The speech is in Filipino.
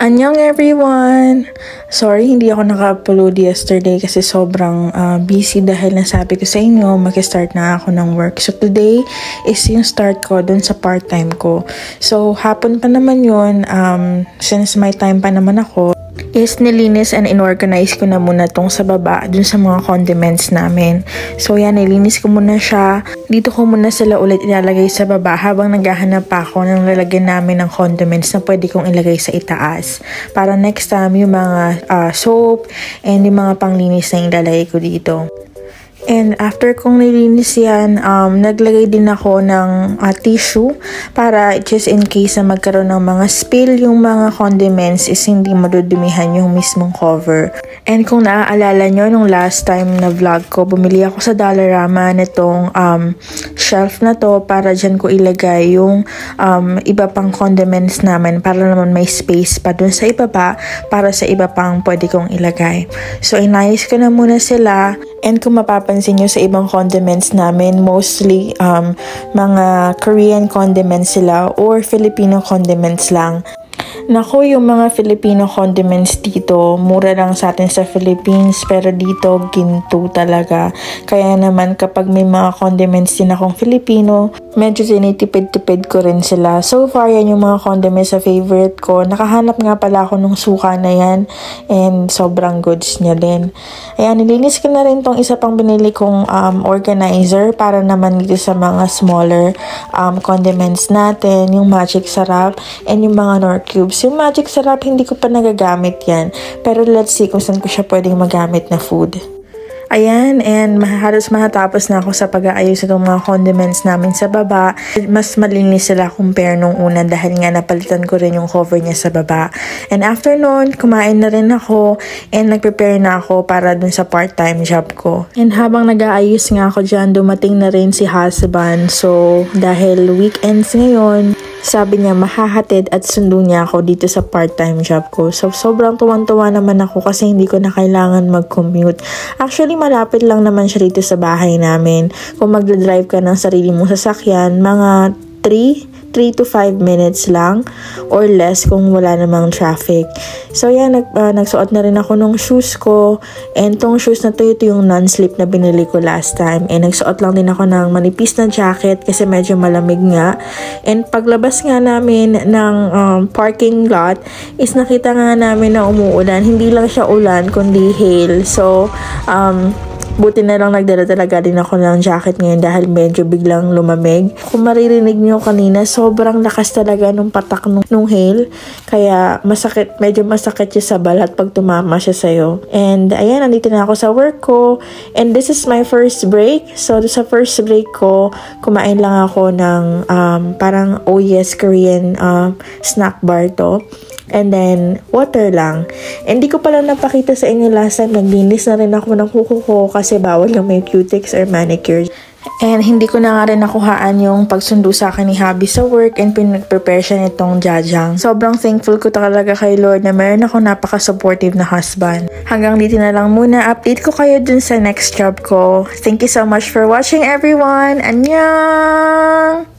Annyeong everyone! Sorry, hindi ako naka-upload yesterday kasi sobrang busy dahil nasabi ko sa inyo, mag-start na ako ng work. So today is yung start ko dun sa part-time ko. So hapon pa naman yun, since may time pa naman ako, is nilinis and inorganize ko na muna tong sa baba dun sa mga condiments namin. So yan, nilinis ko muna siya. Dito ko muna sila ulit ilalagay sa baba habang naghahanap pa ako ng lalagyan namin ng condiments na pwede kong ilagay sa itaas. Para next time yung mga soap and yung mga panglinis na ilalagay ko dito. And after kong nilinis yan, naglagay din ako ng tissue para just in case na magkaroon ng mga spill yung mga condiments is hindi madudumihan yung mismong cover. And kung naaalala nyo, nung last time na vlog ko, bumili ako sa Dollarama nitong shelf na to para dyan ko ilagay yung iba pang condiments namin para naman may space pa dun sa ibaba para sa iba pang pwede kong ilagay. So inayos ko na muna sila. And kung mapapansin nyo sa ibang condiments namin, mostly mga Korean condiments sila or Filipino condiments lang. Naku, yung mga Filipino condiments dito, mura lang sa atin sa Philippines, pero dito ginto talaga. Kaya naman kapag may mga condiments din akong Filipino, medyo tinitipid-tipid ko rin sila. So far, yan yung mga condiments sa favorite ko. Nakahanap nga pala ako ng suka na yan and sobrang goods niya din. Ayan, nilinis ko na rin tong isa pang binili kong organizer para naman dito sa mga smaller condiments natin, yung Magic Sarap and yung mga Knorr cubes. Yung Magic Sarap, hindi ko pa nagagamit yan. Pero let's see kung saan ko siya pwedeng magamit na food. Ayan, and halos matatapos na ako sa pag-aayos itong mga condiments namin sa baba. Mas malinis sila compare nung una dahil nga napalitan ko rin yung cover niya sa baba. And after nun, kumain na rin ako and nag-prepare na ako para dun sa part-time job ko. And habang nag-aayos nga ako dyan, dumating na rin si husband. So, dahil weekends ngayon, sabi niya mahahatid at sundo niya ako dito sa part-time job ko. So, sobrang tuwan-tuwa naman ako kasi hindi ko na kailangan mag-commute. Actually, malapit lang naman siya dito sa bahay namin. Kung magdadrive ka ng sarili mong sasakyan, mga 3 to 5 minutes lang or less kung wala namang traffic. So yan, nagsuot na rin ako ng shoes ko and tong shoes na to, ito yung non-slip na binili ko last time and nagsuot lang din ako ng manipis na jacket kasi medyo malamig nga. And paglabas nga namin ng parking lot is nakita nga namin na umuulan. Hindi lang siya ulan kundi hail. So buti na lang nagdala talaga din ako ng jacket ngayon dahil medyo biglang lumamig. Kung maririnig nyo kanina, sobrang lakas talaga nung patak nung hail. Kaya medyo masakit siya sa balat pag tumama siya sa'yo. And ayan, nandito na ako sa work ko. And this is my first break. So sa first break ko, kumain lang ako ng parang Oh Yes Korean snack bar to. And then, water lang. And di ko pala napakita sa inyo last time, naglinis na rin ako ng kuko ko kasi bawal yung may cutics or manicures. And hindi ko na nga rin nakuhaan yung pagsundo sa akin ni hubby sa work and pinag-prepare siya nitong jajang. Sobrang thankful ko talaga kay Lord na meron ako napaka-supportive na husband. Hanggang dito na lang muna. Update ko kayo dun sa next job ko. Thank you so much for watching everyone. Annyeong!